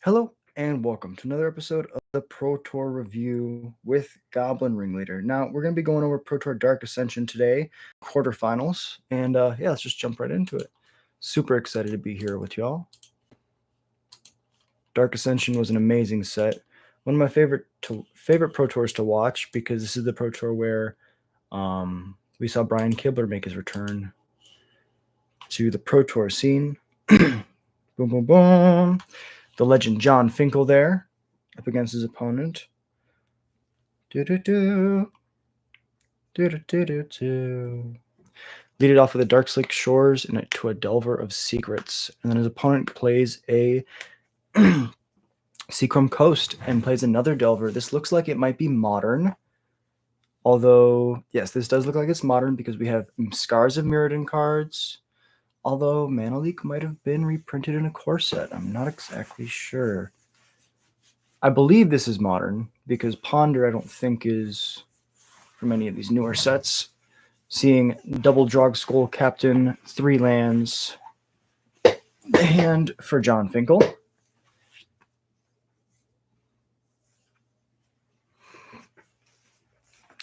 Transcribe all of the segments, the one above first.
Hello and welcome to another episode of the Pro Tour Review with Goblin Ringleader. Now, we're going to be going over Pro Tour Dark Ascension today, quarterfinals, and yeah, let's just jump right into it. Super excited to be here with y'all. Dark Ascension was an amazing set. One of my favorite Pro Tours to watch because this is the Pro Tour where we saw Brian Kibler make his return to the Pro Tour scene. Boom, boom, boom. The legend John Finkel there up against his opponent. Do-do-do. Do-do-do-do-do. Lead it off with a Dark Slick Shores and to a Delver of Secrets. And then his opponent plays a Seachrome Coast and plays another Delver. This looks like it might be modern. Although, yes, this does look like it's modern because we have Scars of Mirrodin cards. Although Mana Leak might have been reprinted in a core set. I'm not exactly sure. I believe this is modern because Ponder I don't think is from any of these newer sets. Seeing double Drog Skull Captain, 3 lands, the hand for John Finkel.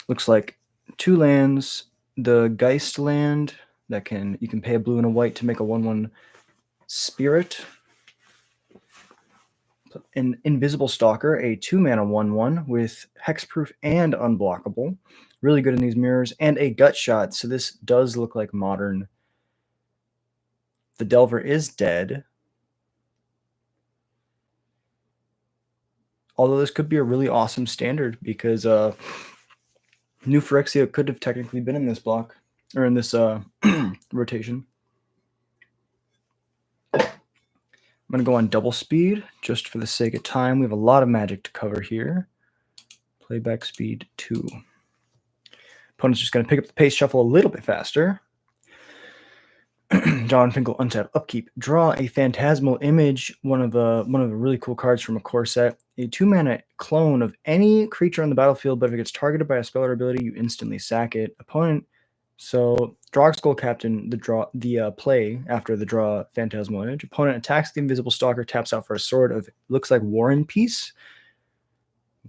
Looks like 2 lands, the Geist land that you can pay a blue and a white to make a 1/1 spirit. An Invisible Stalker, a 2-mana 1/1 with hexproof and unblockable. Really good in these mirrors. And a Gut Shot, so this does look like modern. The Delver is dead. Although this could be a really awesome standard because New Phyrexia could have technically been in this block, or in this rotation. I'm going to go on double speed, just for the sake of time. We have a lot of magic to cover here. Playback speed 2. Opponent's just going to pick up the pace shuffle a little bit faster. John Finkel, untap, upkeep. Draw a Phantasmal Image, one of the really cool cards from a core set. A 2-mana clone of any creature on the battlefield, but if it gets targeted by a spell or ability, you instantly sack it. Opponent, so Drog Skull Captain, the play after the draw Phantasmal Image. Opponent attacks the Invisible Stalker, taps out for a sword of, looks like War and Peace.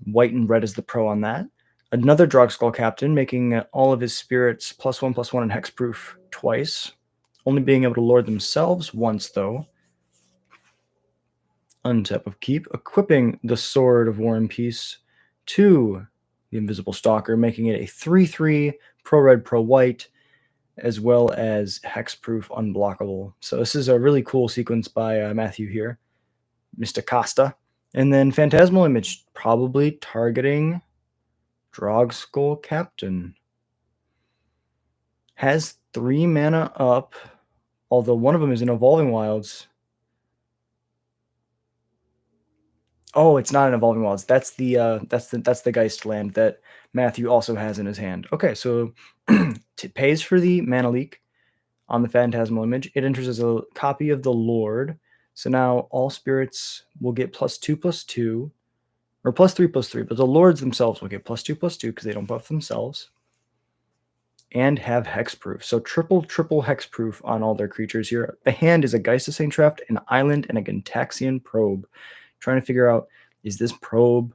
White and red is the pro on that. Another Drog Skull Captain, making all of his spirits +1/+1 and hexproof twice. Only being able to lord themselves once, though. Untap of keep, equipping the Sword of War and Peace to the Invisible Stalker, making it a 3/3 pro-red, pro-white, as well as hexproof unblockable. So this is a really cool sequence by Matthew here, Mr. Costa. And then Phantasmal Image, probably targeting Drog Skull Captain. Has 3 mana up, although one of them is in Evolving Wilds. Oh, it's not an Evolving Wilds. That's the Geist land that Matthew also has in his hand. Okay, so it pays for the Mana Leak on the Phantasmal Image. It enters as a copy of the Lord. So now all spirits will get +2/+2, or +3/+3, but the Lords themselves will get +2/+2 because they don't buff themselves. And have hexproof. So triple hexproof on all their creatures here. The hand is a Geist of Saint-Traft, an Island, and a Gintaxian Probe. Trying to figure out, is this probe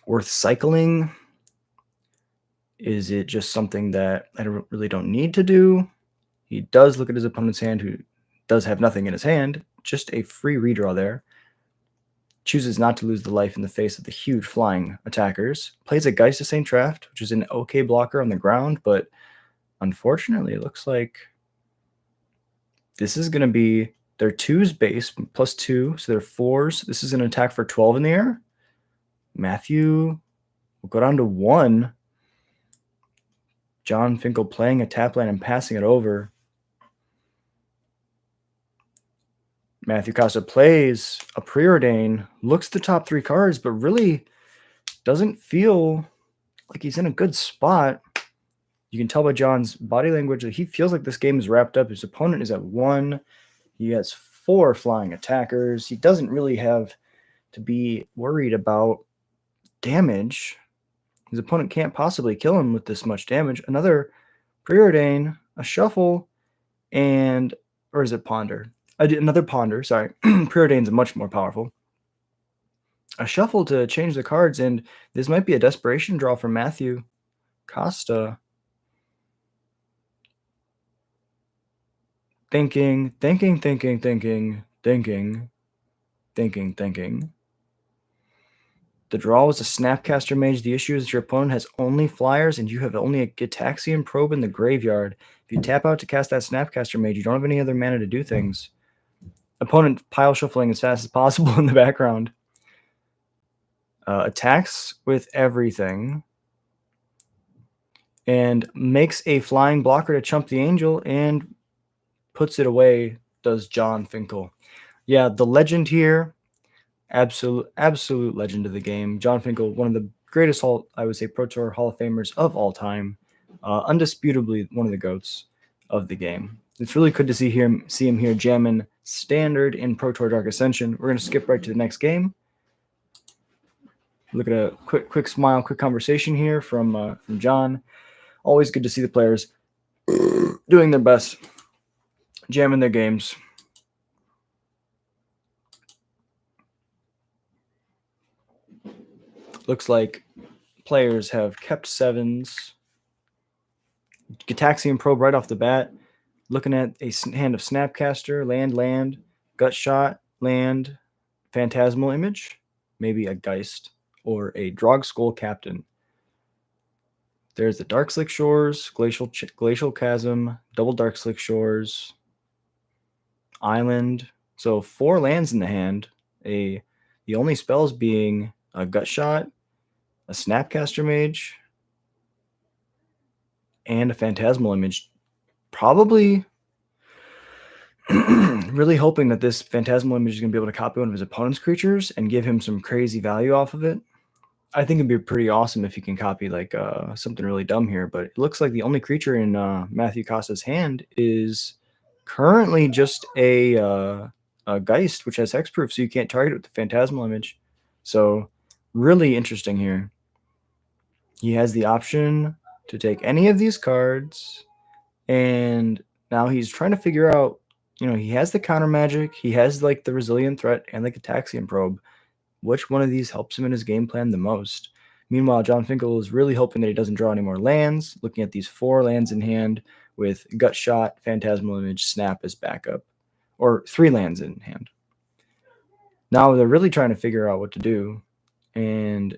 worth cycling? Is it just something that I really don't need to do? He does look at his opponent's hand, who does have nothing in his hand. Just a free redraw there. Chooses not to lose the life in the face of the huge flying attackers. Plays a Geist of Saint-Traft, which is an okay blocker on the ground, but unfortunately, it looks like this is going to be their 2's base, +2, so they're 4s. This is an attack for 12 in the air. Matthew will go down to 1. John Finkel playing a tap land and passing it over. Matthew Costa plays a Preordain, looks the top 3 cards, but really doesn't feel like he's in a good spot. You can tell by John's body language that he feels like this game is wrapped up. His opponent is at 1. He has 4 flying attackers. He doesn't really have to be worried about damage. His opponent can't possibly kill him with this much damage. Another Preordain, a Shuffle, and, or is it Ponder? Another Ponder, sorry. Preordain's much more powerful. A Shuffle to change the cards, and this might be a desperation draw for Matthew Costa. Thinking. The draw was a Snapcaster Mage. The issue is your opponent has only flyers, and you have only a Gitaxian Probe in the graveyard. If you tap out to cast that Snapcaster Mage, you don't have any other mana to do things. Opponent pile shuffling as fast as possible in the background. Attacks with everything. And makes a flying blocker to chump the Angel and puts it away, does John Finkel. Yeah, the legend here, absolute legend of the game. John Finkel, one of the greatest, I would say, Pro Tour Hall of Famers of all time. Undisputably one of the GOATs of the game. It's really good to see him here jamming Standard in Pro Tour Dark Ascension. We're going to skip right to the next game. Look at a quick smile, quick conversation here from John. Always good to see the players doing their best, jamming their games. Looks like players have kept sevens. Gitaxian Probe right off the bat. Looking at a hand of Snapcaster, land, Gut Shot, land, Phantasmal Image, maybe a Geist, or a Drog Skull Captain. There's the Dark Slick Shores, Glacial Chasm, double Dark Slick Shores, Island. So 4 lands in the hand. The only spells being a Gut Shot, a Snapcaster Mage, and a Phantasmal Image. Probably really hoping that this Phantasmal Image is going to be able to copy one of his opponent's creatures and give him some crazy value off of it. I think it'd be pretty awesome if he can copy like something really dumb here, but it looks like the only creature in Matthew Costa's hand is currently just a Geist, which has hexproof, so you can't target it with the Phantasmal Image. So really interesting here. He has the option to take any of these cards, and now he's trying to figure out, he has the counter magic, he has like the Resilient Threat and the Gitaxian Probe. Which one of these helps him in his game plan the most? Meanwhile, John Finkel is really hoping that he doesn't draw any more lands, looking at these 4 lands in hand with Gut Shot, Phantasmal Image, Snap as backup, or 3 lands in hand. Now they're really trying to figure out what to do, and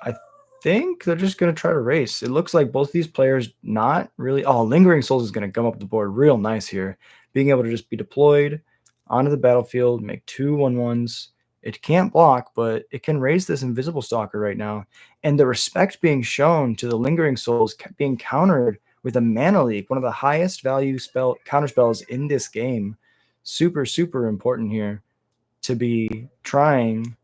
I think they're just going to try to race. It looks like both these players not really... Oh, Lingering Souls is going to come up the board real nice here, being able to just be deployed onto the battlefield, make 2 1/1s. It can't block, but it can raise this Invisible Stalker right now. And the respect being shown to the Lingering Souls being countered with a Mana Leak, one of the highest value counter spells in this game. Super, super important here to be trying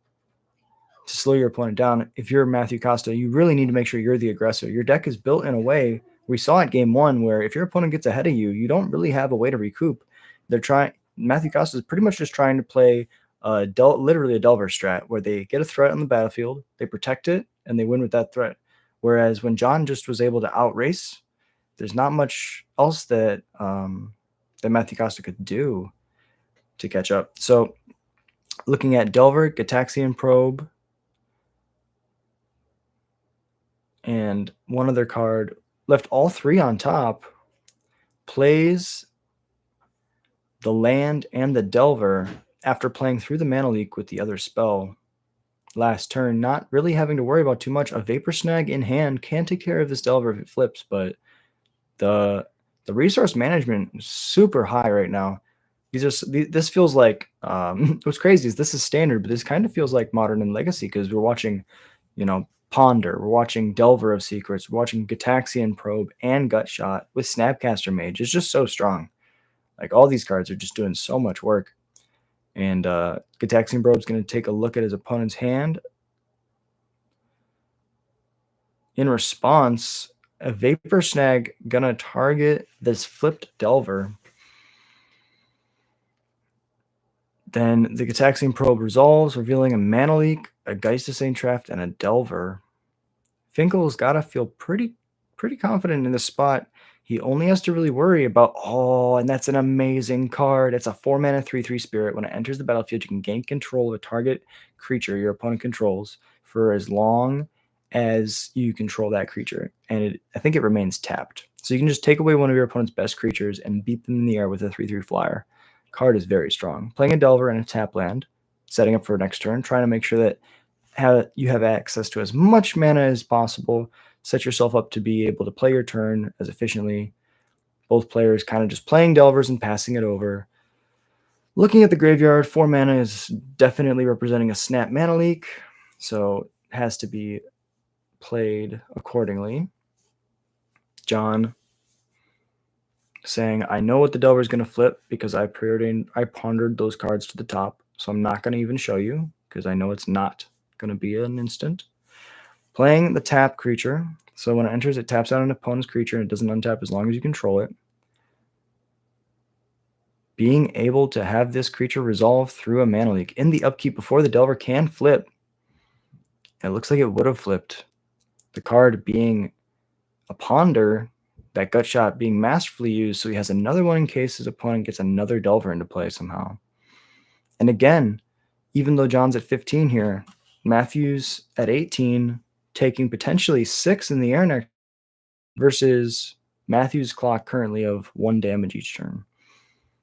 to slow your opponent down. If you're Matthew Costa, you really need to make sure you're the aggressor. Your deck is built in a way, we saw at game 1, where if your opponent gets ahead of you, you don't really have a way to recoup. Matthew Costa is pretty much just trying to play literally a Delver strat, where they get a threat on the battlefield, they protect it, and they win with that threat. Whereas when John just was able to outrace, there's not much else that Matthew Costa could do to catch up. So looking at Delver, Gitaxian Probe, and one other card, left all 3 on top, plays the land and the Delver after playing through the Mana Leak with the other spell last turn, not really having to worry about too much. A Vapor Snag in hand can take care of this Delver if it flips, but the resource management is super high right now. This feels like what's crazy is this is Standard, but this kind of feels like Modern and Legacy, because we're watching, Ponder, we're watching Delver of Secrets, we're watching Gitaxian Probe and Gut Shot with Snapcaster Mage. It's just so strong. Like, all these cards are just doing so much work. And Gitaxian Probe's going to take a look at his opponent's hand. In response, a Vapor Snag going to target this flipped Delver. Then the Gitaxian Probe resolves, revealing a Mana Leak, a Geist of Saint Traft, and a Delver. Finkel's got to feel pretty confident in this spot. He only has to really worry about, oh, and that's an amazing card. It's a 4-mana 3/3 spirit. When it enters the battlefield, you can gain control of a target creature your opponent controls for as long as you control that creature. And I think it remains tapped. So you can just take away one of your opponent's best creatures and beat them in the air with a 3/3 flyer. Card is very strong. Playing a Delver and a tap land, setting up for next turn, trying to make sure that you have access to as much mana as possible. Set yourself up to be able to play your turn as efficiently. Both players kind of just playing Delvers and passing it over. Looking at the graveyard, 4 mana is definitely representing a snap mana leak, so it has to be played accordingly. John saying, I know what the Delver is going to flip because I pondered those cards to the top, so I'm not going to even show you because I know it's not going to be an instant. Playing the tap creature, so when it enters, it taps out an opponent's creature and it doesn't untap as long as you control it. Being able to have this creature resolve through a mana leak in the upkeep before the Delver can flip. It looks like it would have flipped. The card being a ponder, that gut shot being masterfully used, so he has another one in case his opponent gets another Delver into play somehow. And again, even though John's at 15 here, Matthew's at 18, taking potentially 6 in the air next versus Matthew's clock currently of 1 damage each turn.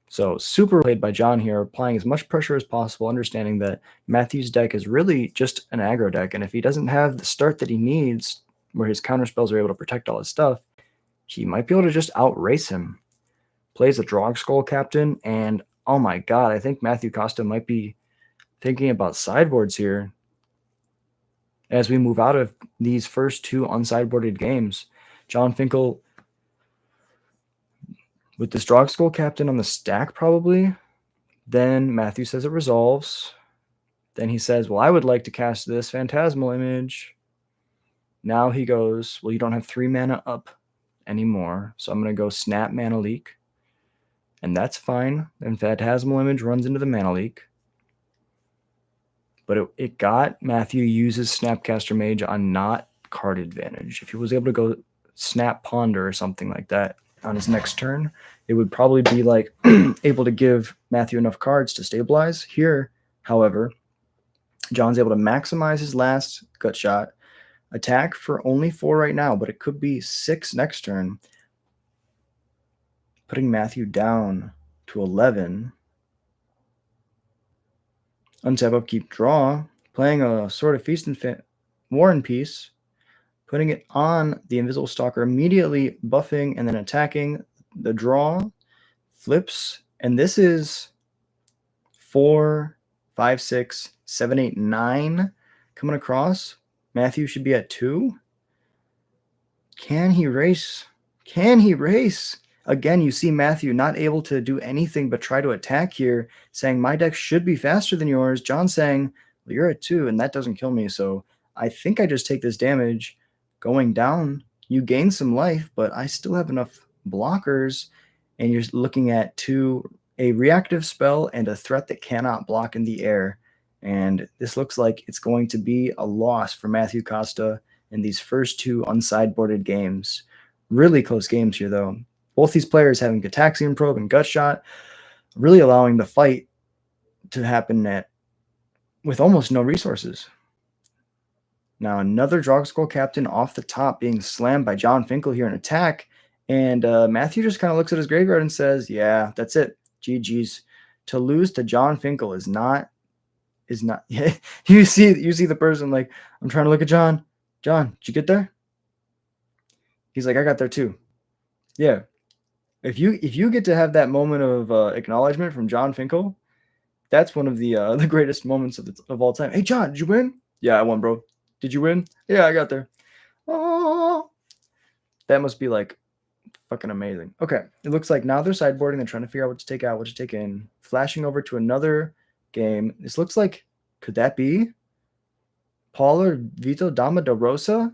So super played by John here, applying as much pressure as possible, understanding that Matthew's deck is really just an aggro deck, and if he doesn't have the start that he needs, where his counter spells are able to protect all his stuff, he might be able to just outrace him. Plays a Drog Skull Captain, and oh my god, I think Matthew Costa might be thinking about sideboards here as we move out of these first 2 unsideboarded games. John Finkel with this Drog Skull Captain on the stack probably. Then Matthew says it resolves. Then he says, well, I would like to cast this Phantasmal Image. Now he goes, well, you don't have 3 mana up anymore, so I'm going to go Snap Mana Leak. And that's fine. Then Phantasmal Image runs into the Mana Leak. But it got Matthew uses Snapcaster Mage on not card advantage. If he was able to go Snap Ponder or something like that on his next turn, it would probably be like able to give Matthew enough cards to stabilize. Here, however, John's able to maximize his last gut shot, attack for only 4 right now, but it could be 6 next turn, putting Matthew down to 11. Untap, upkeep, draw, playing a Sword of Feast and War and Peace, putting it on the Invisible Stalker, immediately buffing and then attacking. The draw flips, and this is 4, 5, 6, 7, 8, 9 coming across. Matthew should be at 2. Can he race? Can he race? Again, you see Matthew not able to do anything but try to attack here, saying my deck should be faster than yours. John saying, well, you're at 2, and that doesn't kill me, so I think I just take this damage. Going down, you gain some life, but I still have enough blockers, and you're looking at 2, a reactive spell and a threat that cannot block in the air. And this looks like it's going to be a loss for Matthew Costa in these first 2 unsideboarded games. Really close games here, though. Both these players having Gataxian Probe and Gut Shot, really allowing the fight to happen with almost no resources. Now another Drog Skull Captain off the top being slammed by John Finkel here in attack, and Matthew just kind of looks at his graveyard and says, yeah, that's it. GG's. To lose to John Finkel is not you see the person like, I'm trying to look at John. John, did you get there? He's like, I got there too. Yeah. If you get to have that moment of acknowledgement from John Finkel, that's one of the greatest moments of all time. Hey John, did you win? Yeah, I won, bro. Did you win? Yeah, I got there. Oh, that must be like fucking amazing. Okay, it looks like now they're sideboarding. They're trying to figure out what to take out, what to take in. Flashing over to another game. This looks like, could that be Paul or Vito Dama da Rosa?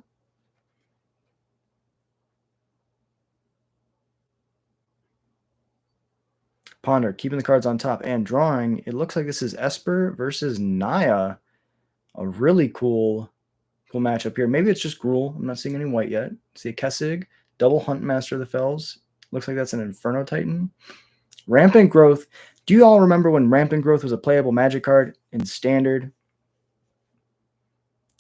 Ponder, keeping the cards on top and drawing. It looks like this is Esper versus Naya. A really cool matchup here. Maybe it's just Gruul. I'm not seeing any white yet. See a Kessig, Double Huntmaster of the Fells. Looks like that's an Inferno Titan. Rampant Growth. Do you all remember when Rampant Growth was a playable magic card in Standard?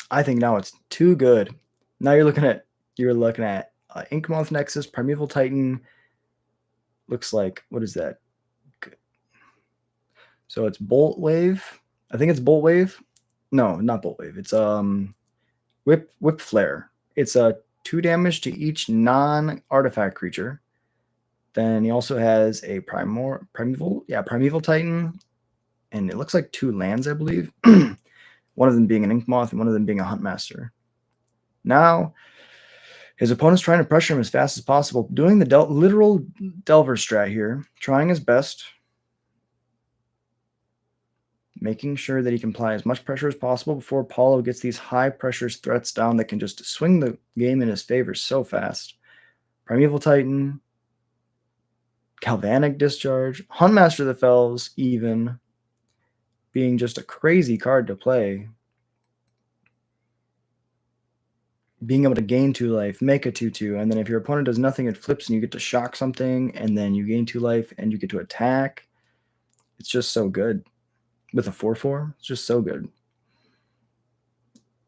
I think now it's too good. Now you're looking at Inkmoth Nexus, Primeval Titan. Looks like, what is that? So it's Bolt Wave. I think it's Bolt Wave. No, not Bolt Wave. It's Whip Flare. It's a 2 damage to each non-artifact creature. Then he also has a Primeval Titan, and it looks like 2 lands, I believe. One of them being an Inkmoth and one of them being a Huntmaster. Now, his opponent's trying to pressure him as fast as possible, doing the literal Delver strat here, trying his best, making sure that he can apply as much pressure as possible before Paulo gets these high-pressure threats down that can just swing the game in his favor so fast. Primeval Titan, Galvanic Discharge, Huntmaster of the Fells even, being just a crazy card to play. Being able to gain 2 life, make a 2/2, and then if your opponent does nothing, it flips and you get to shock something, and then you gain 2 life and you get to attack. It's just so good. With a 4/4, it's just so good.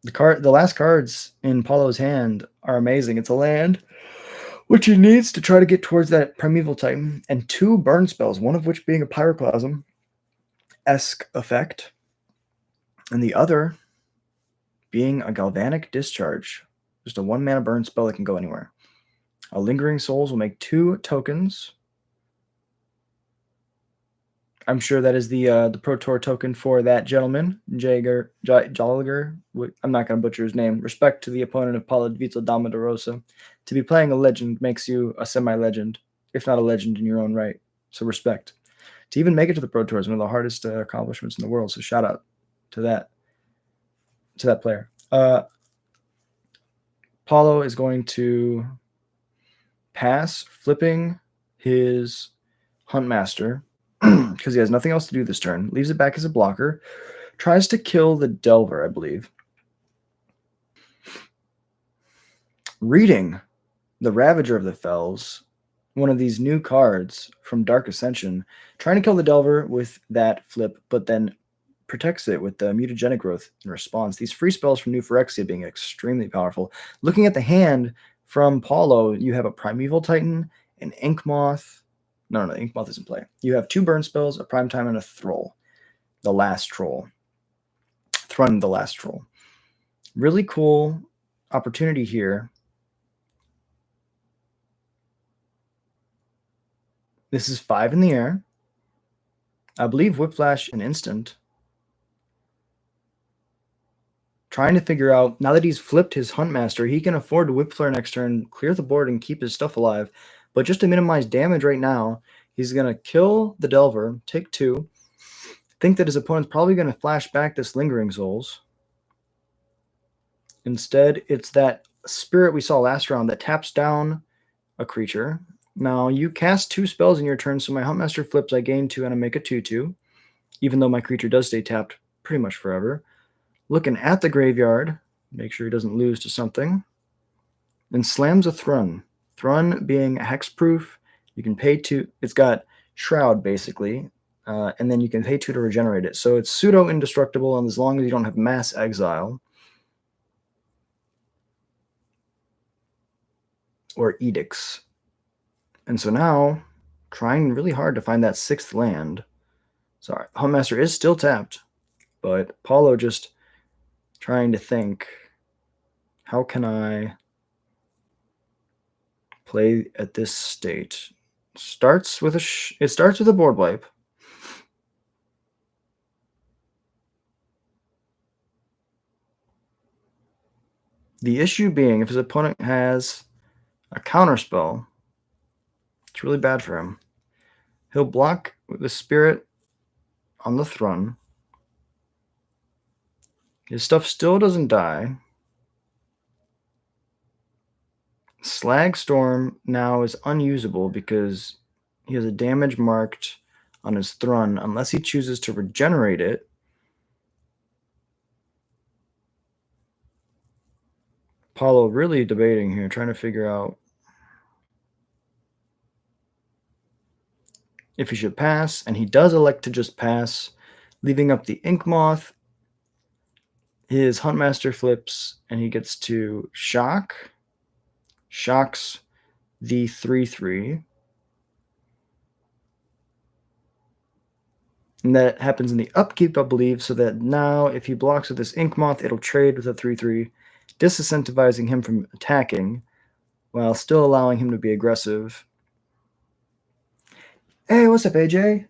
The last cards in Paulo's hand are amazing. It's a land, which he needs to try to get towards that Primeval Titan, and 2 burn spells, one of which being a Pyroclasm-esque effect, and the other being a Galvanic Discharge. Just a 1-mana burn spell that can go anywhere. A Lingering Souls will make 2 tokens. I'm sure that is the Pro Tour token for that gentleman, Jolliger. I'm not going to butcher his name. Respect to the opponent of Paulo Vito Dama de Rosa. To be playing a legend makes you a semi-legend, if not a legend in your own right. So respect. To even make it to the Pro Tour is one of the hardest accomplishments in the world. So shout out to that player. Paulo is going to pass, flipping his Huntmaster because he has nothing else to do this turn. Leaves it back as a blocker. Tries to kill the Delver, I believe. Reading the Ravager of the Fells, one of these new cards from Dark Ascension, trying to kill the Delver with that flip, but then protects it with the Mutagenic Growth in response. These free spells from New Phyrexia being extremely powerful. Looking at the hand from Paulo, you have a Primeval Titan, an Inkmoth. No, Inkmoth is in play. You have 2 burn spells, a Primetime, and a Thrall. The Last Troll. Thrun, the Last Troll. Really cool opportunity here. This is 5 in the air. I believe Whiplash an instant. Trying to figure out, now that he's flipped his Huntmaster, he can afford to Whip Flare next turn, clear the board, and keep his stuff alive. But just to minimize damage right now, he's going to kill the Delver, take 2, think that his opponent's probably going to flash back this Lingering Souls. Instead, it's that Spirit we saw last round that taps down a creature. Now, you cast 2 spells in your turn, so my Huntmaster flips, I gain 2, and I make a 2/2, even though my creature does stay tapped pretty much forever. Looking at the graveyard, make sure he doesn't lose to something, and slams a Thrun. Thrun being hexproof, you can pay 2. It's got Shroud, basically, and then you can pay 2 to regenerate it. So it's pseudo-indestructible, and as long as you don't have mass exile or edicts. And so now, trying really hard to find that 6th land. Sorry, Huntmaster is still tapped, but Paulo just trying to think, how can I play at this state? It starts with a board wipe. The issue being, if his opponent has a counterspell, it's really bad for him. He'll block the Spirit on the Thrun. His stuff still doesn't die. Slag Storm now is unusable because he has a damage marked on his Thrun unless he chooses to regenerate it. Paulo really debating here, trying to figure out if he should pass, and he does elect to just pass, leaving up the Ink Moth. His Huntmaster flips, and he gets to shocks the 3/3. And that happens in the upkeep, I believe, so that now if he blocks with this Ink Moth, it'll trade with a 3/3, disincentivizing him from attacking, while still allowing him to be aggressive. Hey, what's up, AJ?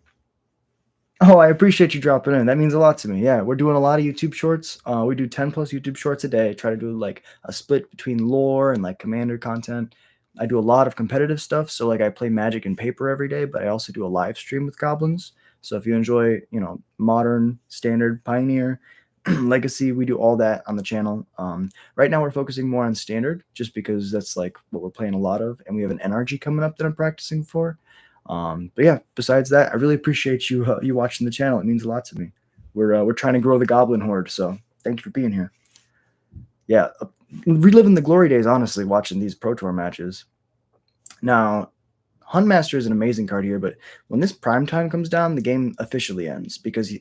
Oh, I appreciate you dropping in. That means a lot to me. Yeah, we're doing a lot of YouTube shorts. We do 10 plus YouTube shorts a day. Try to do like a split between lore and like commander content. I do a lot of competitive stuff. So like I play Magic and Paper every day, but I also do a live stream with Goblins. So if you enjoy, modern, standard, Pioneer, Legacy, we do all that on the channel. Right now we're focusing more on standard just because that's like what we're playing a lot of, and we have an NRG coming up that I'm practicing for. But yeah, besides that, I really appreciate you watching the channel. It means a lot to me. We're trying to grow the Goblin Horde, so thank you for being here. Yeah, reliving the glory days, honestly, watching these Pro Tour matches. Now, Huntmaster is an amazing card here, but when this prime time comes down, the game officially ends because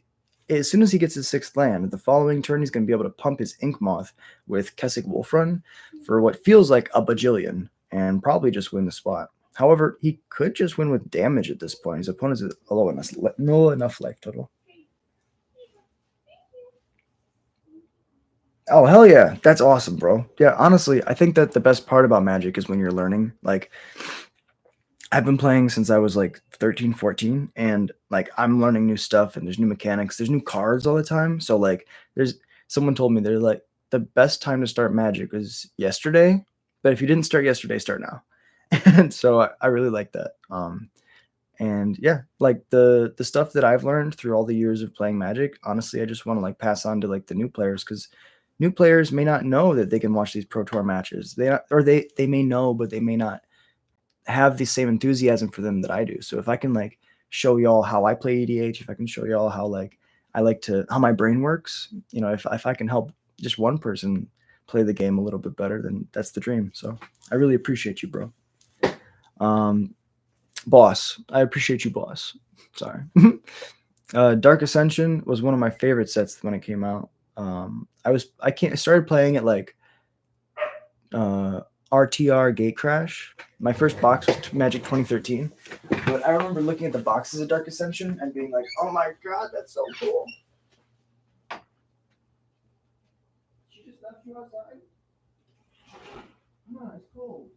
as soon as he gets his 6th land, the following turn he's going to be able to pump his Ink Moth with Kessig Wolfrun for what feels like a bajillion and probably just win the spot. However, he could just win with damage at this point. His opponent is low enough life total. Oh, hell yeah. That's awesome, bro. Yeah, honestly, I think that the best part about Magic is when you're learning. Like, I've been playing since I was like 13, 14, and like I'm learning new stuff and there's new mechanics, there's new cards all the time. So like someone told me they're like the best time to start Magic was yesterday, but if you didn't start yesterday, start now. And so I really like that. And yeah, like the stuff that I've learned through all the years of playing Magic, honestly, I just want to like pass on to like the new players because new players may not know that they can watch these Pro Tour matches. They may know, but they may not have the same enthusiasm for them that I do. So if I can like show y'all how I play EDH, if I can show y'all how like how my brain works, if I can help just one person play the game a little bit better, then that's the dream. So I really appreciate you, bro. Boss, I appreciate you, boss. Sorry. Dark Ascension was one of my favorite sets when it came out. I started playing it like RTR Gate Crash. My first box was Magic 2013. But I remember looking at the boxes of Dark Ascension and being like, oh my god, that's so cool. She just left you outside? Come on, it's cold.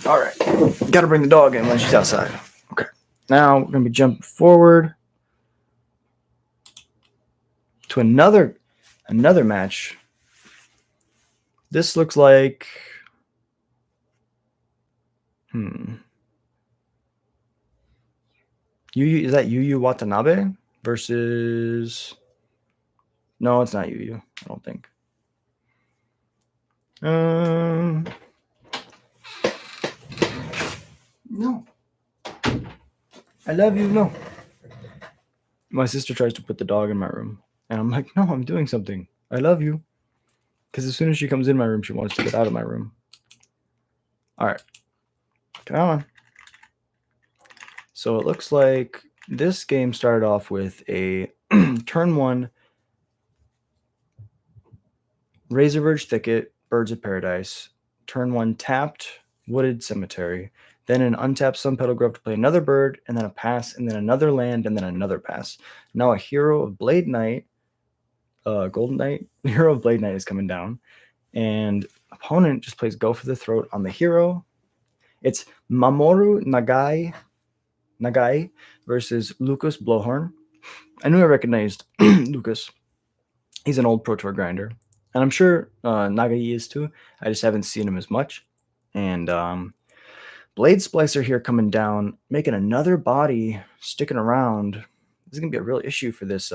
All right, got to bring the dog in when she's outside. Okay, now we're gonna be jumping forward to another match. This looks like Is that Yu Yu Watanabe versus? No, it's not Yu Yu. I don't think. No. I love you. No. My sister tries to put the dog in my room, and I'm like, no, I'm doing something. I love you. Because as soon as she comes in my room, she wants to get out of my room. All right. Come on. So it looks like this game started off with a turn 1 Razorverge Thicket, Birds of Paradise. Turn 1 tapped Wooded Cemetery. Then an untapped Sun Petal Grove to play another bird, and then a pass, and then another land, and then another pass. Now a Hero of Blade Knight, Golden Knight, Hero of Blade Knight is coming down, and opponent just plays Go for the Throat on the hero. It's Mamoru Nagai versus Lucas Blowhorn. I knew I recognized Lucas. He's an old Pro Tour grinder, and I'm sure Nagai is too. I just haven't seen him as much. And Blade Splicer here coming down, making another body, sticking around. This is gonna be a real issue for this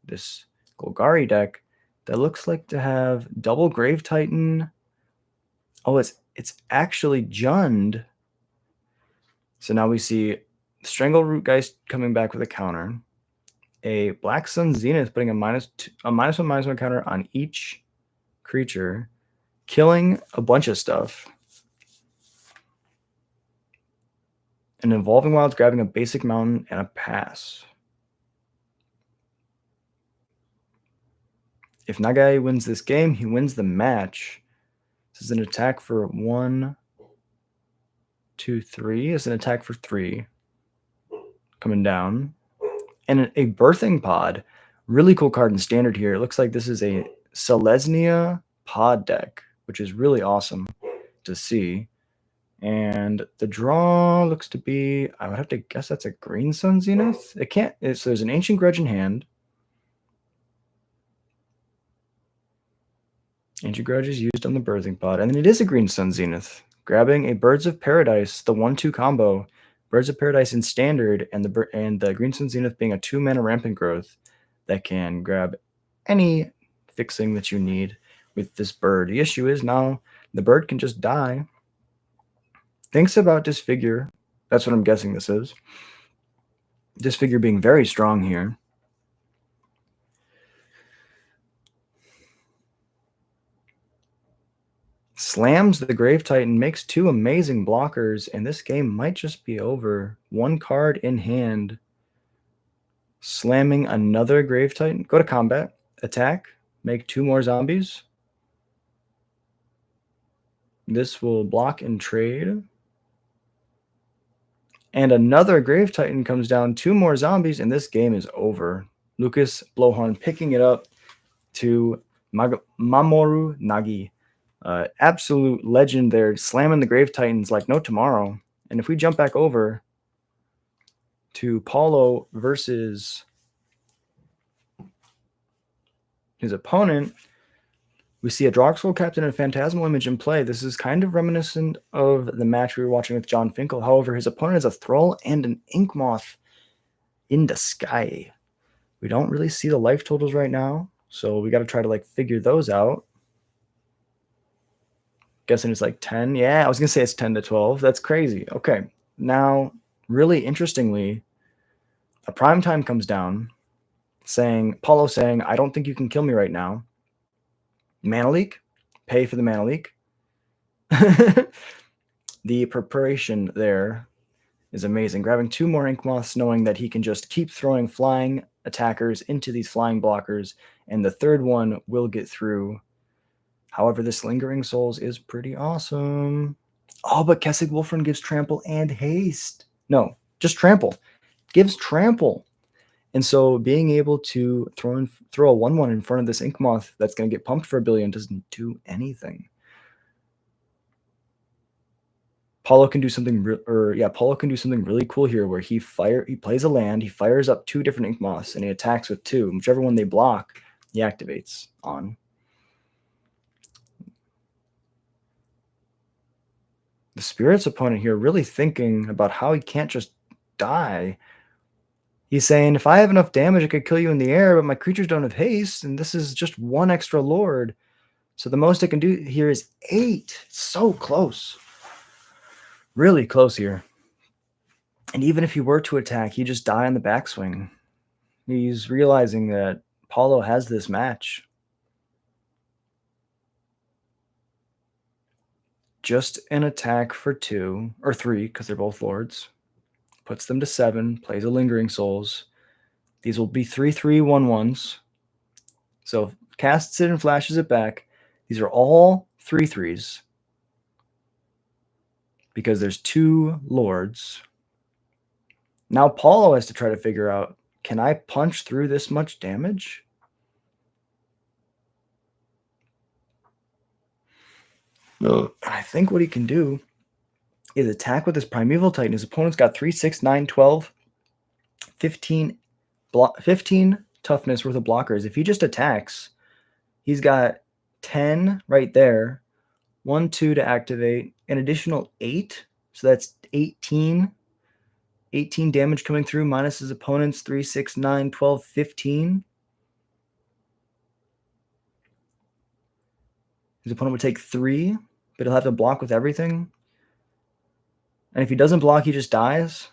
this Golgari deck that looks like to have double Grave Titan. Oh, it's actually Jund. So now we see Strangleroot Geist coming back with a counter. A Black Sun Zenith putting a -1/-1 counter on each creature, killing a bunch of stuff. An Evolving Wilds grabbing a basic mountain and a pass. If Nagai wins this game, he wins the match. This is an attack for 1, 2, 3. It's an attack for 3. Coming down. And a Birthing Pod. Really cool card in Standard here. It looks like this is a Selesnya pod deck, which is really awesome to see. And the draw looks to be, I would have to guess that's a Green Sun Zenith. It can't, so there's an Ancient Grudge in hand. Ancient Grudge is used on the Birthing Pod. And then it is a Green Sun Zenith. Grabbing a Birds of Paradise, the 1/2 combo. Birds of Paradise in Standard, and the Green Sun Zenith being a 2-mana Rampant Growth that can grab any fixing that you need with this bird. The issue is now the bird can just die. Thinks about Disfigure. That's what I'm guessing this is. Disfigure being very strong here. Slams the Grave Titan, makes 2 amazing blockers, and this game might just be over. 1 card in hand. Slamming another Grave Titan. Go to combat. Attack. Make 2 more zombies. This will block and trade. And another Grave Titan comes down. 2 more zombies, and this game is over. Lucas Blowhorn picking it up to Mamoru Nagi. Absolute legend there, slamming the Grave Titans like no tomorrow. And if we jump back over to Paulo versus his opponent, we see a Droxel Captain and a Phantasmal Image in play. This is kind of reminiscent of the match we were watching with John Finkel. However, his opponent is a Thrall and an Inkmoth in the sky. We don't really see the life totals right now, so we got to try to figure those out. Guessing it's 10. Yeah, I was going to say it's 10 to 12. That's crazy. Okay. Now, really interestingly, a prime time comes down Paulo saying, I don't think you can kill me right now. Mana Leak. Pay for the Mana Leak. The preparation there is amazing. Grabbing 2 more Inkmoths, knowing that he can just keep throwing flying attackers into these flying blockers, and the third one will get through. However, this Lingering Souls is pretty awesome. Oh, but Kessig Wolfrun gives Trample and Haste. No, just Trample. Gives Trample. And so being able to throw a 1/1 in front of this Inkmoth that's going to get pumped for 1 billion doesn't do anything. Paulo can do something really cool here where he plays a land, he fires up 2 different Inkmoths, and he attacks with 2. Whichever one they block, he activates on. The Spirit's opponent here really thinking about how he can't just die. He's saying, if I have enough damage, I could kill you in the air, but my creatures don't have haste, and this is just 1 extra Lord. So the most I can do here is 8. So close. Really close here. And even if he were to attack, he'd just die on the backswing. He's realizing that Paulo has this match. Just an attack for 2, or 3, because they're both Lords. Puts them to 7, plays a Lingering Souls. These will be 3/3 1/1s. So casts it and flashes it back. These are all 3/3s. Because there's 2 Lords. Now Paulo has to try to figure out, can I punch through this much damage? I think what he can do is attack with his Primeval Titan. His opponent's got 3, 6, 9, 12, 15 toughness worth of blockers. If he just attacks, he's got 10 right there, 1, 2 to activate, an additional 8. So that's 18. 18 damage coming through minus his opponent's 3, 6, 9, 12, 15. His opponent would take 3, but he'll have to block with everything. And if he doesn't block, he just dies.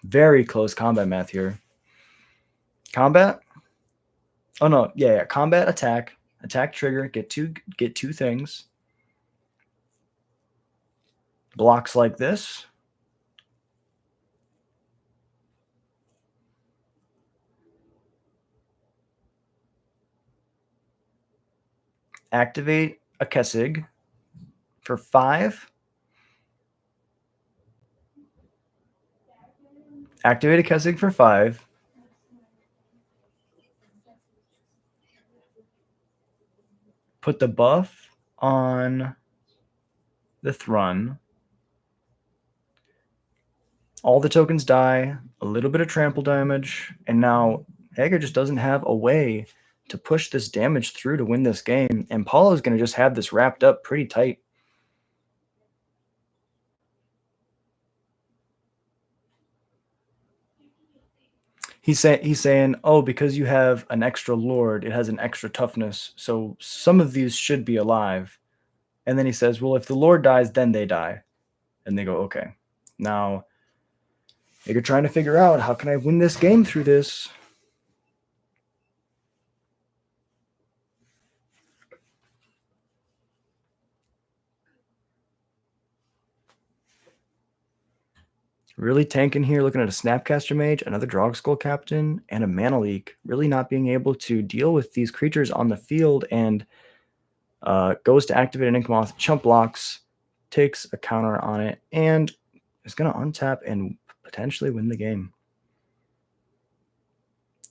Very close combat math here. Combat? Oh no, yeah. Combat, attack, trigger, get two things. Blocks like this. Activate a Kessig for 5. Activate a Kessig for 5. Put the buff on the Thrun. All the tokens die, a little bit of trample damage, and now Hager just doesn't have a way to push this damage through to win this game, and Paulo's going to just have this wrapped up pretty tight. He's saying, oh, because you have an extra Lord, it has an extra toughness, so some of these should be alive. And then he says, well, if the Lord dies, then they die. And they go, okay. Now, you're trying to figure out, how can I win this game through this? Really tanking here, looking at a Snapcaster Mage, another Drog Skull Captain, and a Mana Leak. Really not being able to deal with these creatures on the field, and goes to activate an Inkmoth, chump blocks, takes a counter on it, and is going to untap and potentially win the game.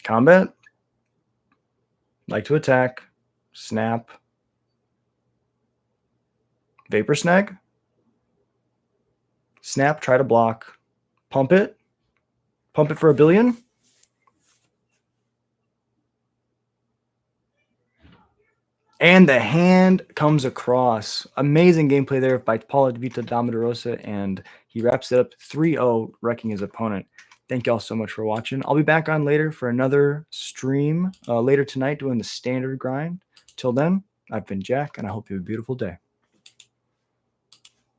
Combat. Like to attack. Snap. Vapor Snag. Snap, try to block. Pump it. Pump it for 1 billion. And the hand comes across. Amazing gameplay there by Paulo Vita Damarosa, and he wraps it up 3-0, wrecking his opponent. Thank y'all so much for watching. I'll be back on later for another stream later tonight doing the standard grind. Till then, I've been Jack, and I hope you have a beautiful day.